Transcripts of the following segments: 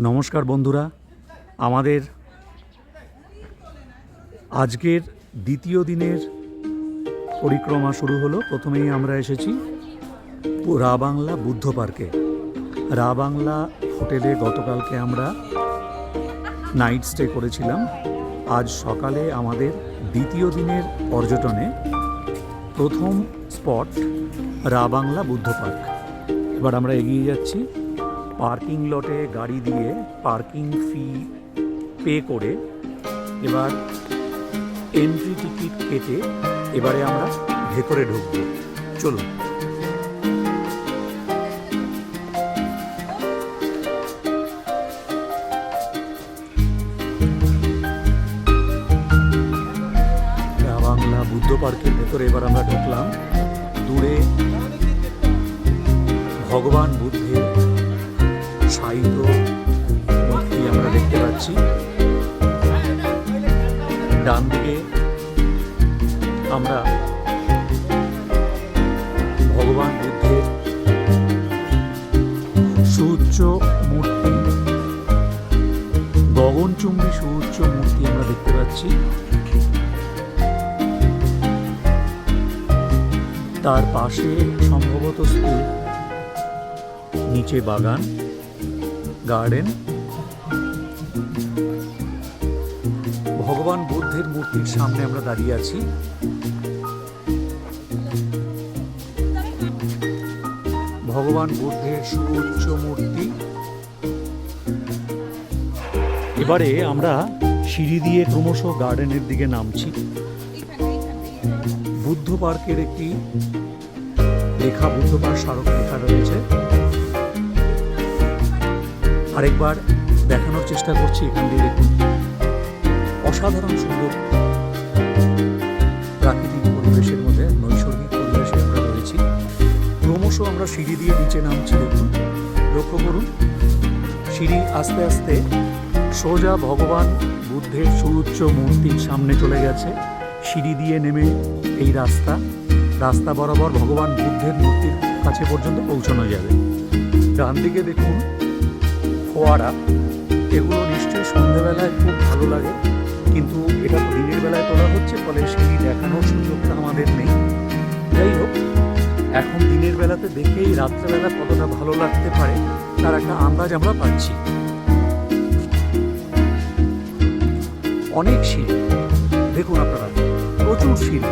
নমস্কার বন্ধুরা, আমাদের আজকের দ্বিতীয় দিনের পরিক্রমা শুরু হলো। প্রথমেই আমরা এসেছি রা বাংলা বুদ্ধ পার্কে। রা বাংলা হোটেলে গতকালকে আমরা নাইট স্টে করেছিলাম। আজ সকালে আমাদের দ্বিতীয় দিনের পর্যটনে প্রথম স্পট রা বাংলা বুদ্ধ পার্ক। এবার আমরা এগিয়ে যাচ্ছি। পার্কিং লটে গাড়ি দিয়ে পার্কিং ফি পে করে এবার এন্ট্রি টিকিট কেটে এবারে আমরা ভেতরে ঢুকব। চলুন। বাংলা বুদ্ধ পার্কের ভেতরে এবার আমরা ঢুকলাম। দূরে ভগবান বুদ্ধের শায়িত মূর্তি আমরা দেখতে পাচ্ছি। ডান দিকে আমরা ভগবান বুদ্ধের সুউচ্চ মূর্তি, গগনচুম্বী সুউচ্চ মূর্তি আমরা দেখতে পাচ্ছি। তার পাশে সম্ভবত স্কুল, নিচে বাগান, গার্ডেন। ভগবান বুদ্ধের মূর্তির সামনে আমরা দাঁড়িয়ে আছি। ভগবান বুদ্ধের সুউচ্চ মূর্তি। এবারে আমরা সিঁড়ি দিয়ে ক্রমশ গার্ডেনের দিকে নামছি। বুদ্ধ পার্কের একটি লেখা, বুদ্ধ পার্ক স্মারক লেখা রয়েছে। আরেকবার দেখানোর চেষ্টা করছি। এখান দিয়ে দেখুন, অসাধারণ সুন্দর প্রাকৃতিক পরিবেশের মধ্যে, নৈসর্গিক পরিবেশে আমরা রয়েছি। ক্রমশ আমরা সিঁড়ি দিয়ে নিচে নামছি। দেখুন, লক্ষ্য করুন, সিঁড়ি আস্তে আস্তে সোজা ভগবান বুদ্ধের সুউচ্চ মূর্তির সামনে চলে গেছে। সিঁড়ি দিয়ে নেমে এই রাস্তা বরাবর ভগবান বুদ্ধের মূর্তির কাছে পর্যন্ত পৌঁছানো যাবে। ডান দিকে দেখুন ফোয়ারা। এগুলো নিশ্চয়ই সন্ধ্যেবেলায় খুব ভালো লাগে, কিন্তু এটা তো দিনের বেলায় তোলা হচ্ছে, ফলে সেই দেখানোর সুযোগটা আমাদের নেই। যাই হোক, এখন দিনের বেলাতে দেখেই রাত্রেবেলা কতটা ভালো লাগতে পারে তার একটা আন্দাজ আমরা পাচ্ছি। অনেক সিঁড়ি দেখুন আপনারা, প্রচুর সিঁড়ি।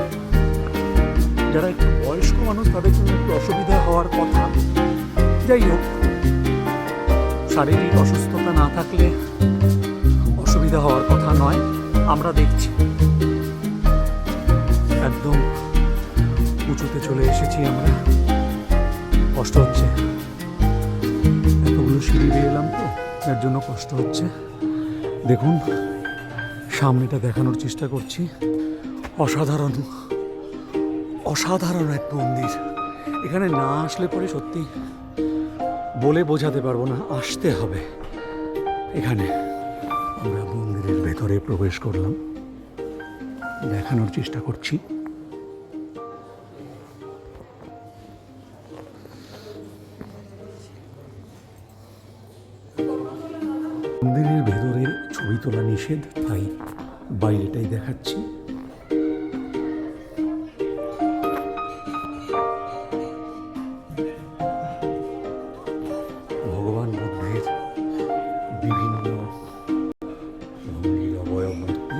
যারা একটু বয়স্ক মানুষ তাদের জন্য একটু অসুবিধা হওয়ার কথা। যাই হোক, শারীরিক অসুস্থতা না থাকলে অসুবিধা হওয়ার কথা নয়। আমরা দেখছি একদম উঁচুতে চলে এসেছি আমরা। কষ্ট হচ্ছে, এতগুলো সিঁড়ি দিয়ে এলাম তো, এর জন্য কষ্ট হচ্ছে। দেখুন, সামনেটা দেখানোর চেষ্টা করছি। অসাধারণ অসাধারণ এক মন্দির। এখানে না আসলে পরে সত্যি বলে বোঝাতে পারবো না, আসতে হবে এখানে। আমরা মন্দিরের ভেতরে প্রবেশ করলাম, দেখানোর চেষ্টা করছি। মন্দিরের ভেতরে ছবি তোলা নিষেধ, তাই বাইরেটাই দেখাচ্ছি। ভগবান বুদ্ধের বিভিন্ন ভঙ্গির অবয়ব মূর্তি।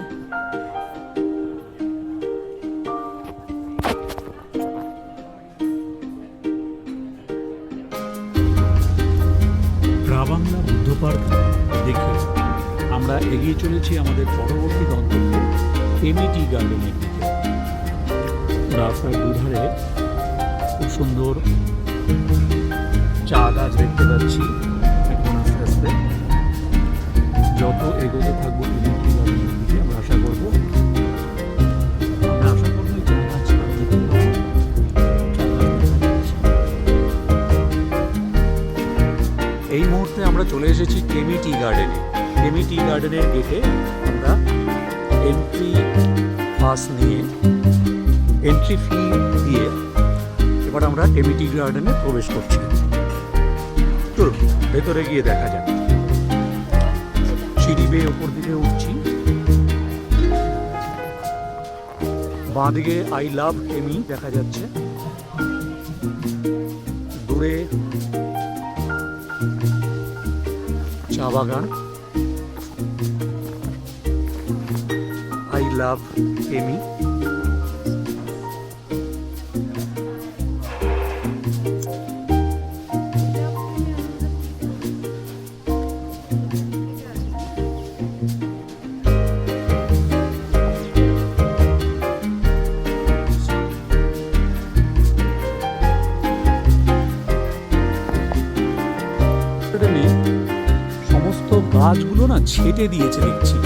রা বাংলা বুদ্ধ পার্ক দেখে আমরা এগিয়ে চলেছি আমাদের পরবর্তী গন্তব্য এমইটি গার্ডেনের দিকে। রাস্তার দুধারে খুব সুন্দর চা গাছ দেখতে পাচ্ছি। এখন আস্তে আস্তে যত এগোতে থাকবো এমইটি গার্ডেনের দিকে, আমরা আশা করবো এই মুহূর্তে আমরা চলে এসেছি কেমিটি গার্ডেনে। কেমিটি গার্ডেনের গেটে আমরা এন্ট্রি ফি দিয়ে এবার আমরা কেমিটি গার্ডেনে প্রবেশ করছি। চলুন ভেতরে গিয়ে দেখা যাক। বেয়ে ওপর দিকে উঠছি। বাঁ দিকে আই লাভ টেমি দেখা যাচ্ছে, দূরে চা বাগান, আই লাভ টেমি। সমস্ত গাছগুলো না ছেটে দিয়েছে দেখছি,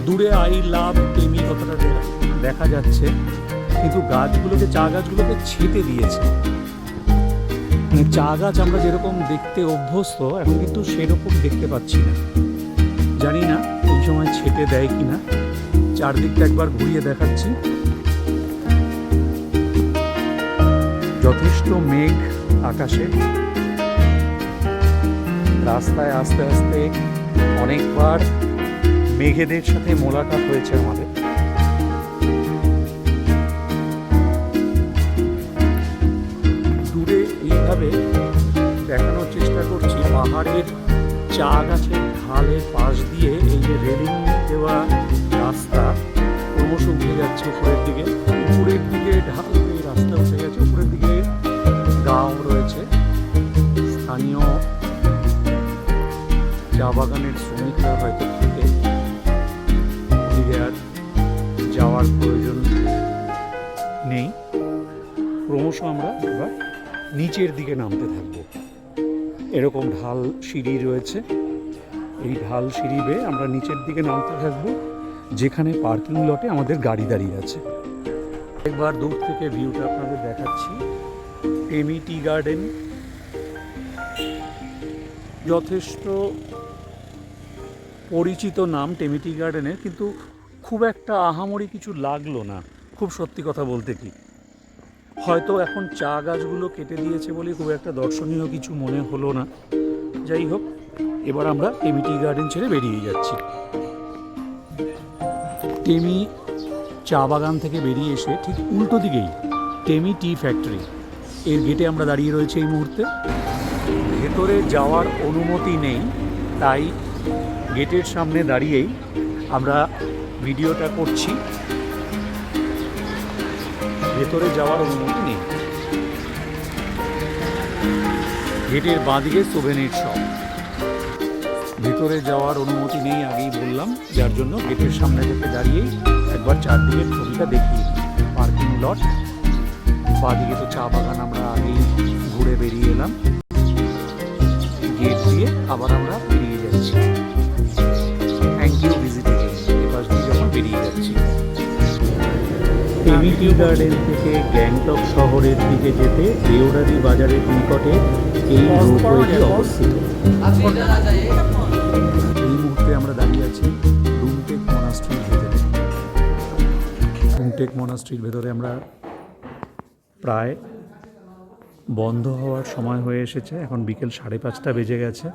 দূরে আই লাভ টেমি কথাটা দেখা যাচ্ছে, কিন্তু গাছগুলোকে, চা গাছগুলোকে ছেটে দিয়েছে। মানে চা গাছ আমরা যেরকম দেখতে অভ্যস্ত, এখন কিন্তু সেরকম দেখতে পাচ্ছি না। জানি না এই সময় ছেটে দেয় কিনা। চারদিকটা একবার ঘুরিয়ে দেখাচ্ছি। যথেষ্ট মেঘ আকাশে, রাস্তায় আস্তে আস্তে অনেকবার মেঘেদের সাথে মোলাকাত হয়েছে আমাদের। দূরে এইভাবে দেখানোর চেষ্টা করছি পাহাড়ের চা গাছের ঢালের পাশ দিয়ে এই যে রেলিং দেওয়া রাস্তা ক্রমশ উঠে যাচ্ছে উপরের দিকে। উপরের দিকে ঢাল এই রাস্তা উঠে গেছে, উপরের দিকে গাঁও রয়েছে, স্থানীয় চা বাগানের শ্রমিকরা হয়তো থেকে ওদিকে আর যাওয়ার প্রয়োজন নেই। ক্রমশ আমরা এবার নিচের দিকে নামতে থাকবো। এরকম ঢাল সিঁড়ি রয়েছে, এই ঢাল সিঁড়ি বেয়ে আমরা নিচের দিকে নামতে থাকবো, যেখানে পার্কিং লটে আমাদের গাড়ি দাঁড়িয়ে আছে। একবার দূর থেকে ভিউটা আপনাদের দেখাচ্ছি। টেমি টি গার্ডেন যথেষ্ট পরিচিত নাম টেমি টি গার্ডেনের, কিন্তু খুব একটা আহামরি কিছু লাগলো না, খুব সত্যি কথা বলতে। কি হয়তো এখন চা গাছগুলো কেটে দিয়েছে বলে খুব একটা দর্শনীয় কিছু মনে হলো না। যাই হোক, এবার আমরা টেমি টি গার্ডেন ছেড়ে বেরিয়ে যাচ্ছি। টেমি চা বাগান থেকে বেরিয়ে এসে ঠিক উল্টো দিকেই টেমি টি ফ্যাক্টরি, এর গেটে আমরা দাঁড়িয়ে রয়েছে এই মুহূর্তে। ভেতরে যাওয়ার অনুমতি নেই, তাই গেটের সামনে দাঁড়িয়েই আমরা ভিডিওটা করছি। ভেতরে যাওয়ার অনুমতি নেই। গেটের বাঁদিকে সোভেনির শপ, ভেতরে যাওয়ার অনুমতি নেই আগেই বললাম, যার জন্য গেটের সামনে থেকে দাঁড়িয়েই একবার চারদিকের ছবিটা দেখিয়ে দিই। পার্কিং লট, বাঁদিকে তো চা বাগান আমরা আগেই ঘুরে বেরিয়ে এলাম। গেট দিয়ে আবার আমরা বেরিয়ে যাচ্ছি। Thank you visiting. এবার দিয়ে যখন বেরিয়ে যাচ্ছি, টেমি টি গার্ডেন থেকে গ্যাংটক শহরের দিকে যেতে দেওরালি বাজারের নিকটে এই রোপওয়েটি অবস্থিত। এই মুহূর্তে আমরা দাঁড়িয়ে আছি রুমটেক মনাস্ট্রির ভেতরে। রুমটেক মনাস্ট্রির ভেতরে আমরা প্রায় বন্ধ হওয়ার সময় হয়ে এসেছে, এখন বিকেল 5:30 বেজে গেছে।